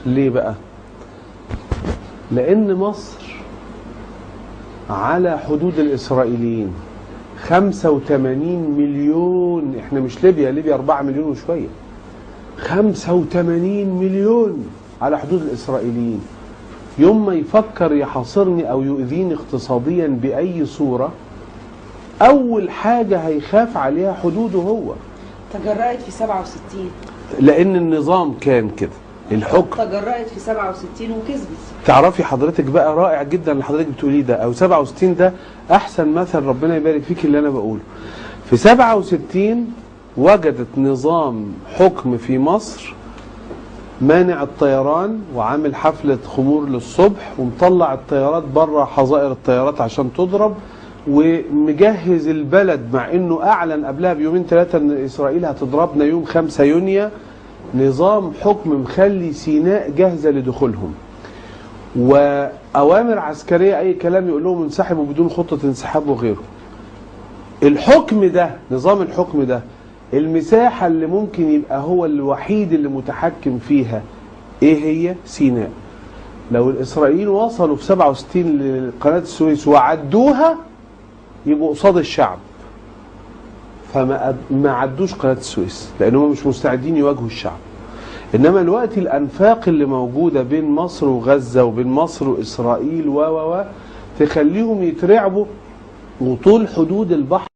ليه بقى؟ لأن مصر على حدود الإسرائيليين 85 مليون. احنا مش ليبيا، ليبيا 4 مليون وشوية. 85 مليون على حدود الإسرائيليين. يوم ما يفكر يحاصرني أو يؤذيني اقتصاديا بأي صورة، أول حاجة هيخاف عليها حدوده هو. تجرأت في 67 لأن النظام كان كده، الحكم تجرأت في 67 وكسبت. تعرفي حضرتك بقى رائع جدا اللي حضرتك بتقوليه ده، أو 67 ده أحسن مثل، ربنا يبارك فيك اللي أنا بقوله. في 67 وجدت نظام حكم في مصر مانع الطيران وعامل حفلة خمور للصبح ومطلع الطيارات بره حظائر الطيارات عشان تضرب، ومجهز البلد، مع انه اعلن قبلها بيومين ثلاثة ان اسرائيل هتضربنا يوم 5 يونيو. نظام حكم مخلي سيناء جاهزة لدخولهم، واوامر عسكرية اي كلام يقول لهم انسحبوا بدون خطة انسحاب وغيره. الحكم ده، نظام الحكم ده، المساحة اللي ممكن يبقى هو الوحيد اللي متحكم فيها ايه هي؟ سيناء. لو الاسرائيليين وصلوا في 67 لقناة السويس وعدوها يبقوا قصاد الشعب، فما عدوش قناة السويس لانهم مش مستعدين يواجهوا الشعب. انما الوقت الانفاق اللي موجودة بين مصر وغزة وبين مصر واسرائيل تخليهم يترعبوا، وطول حدود البحر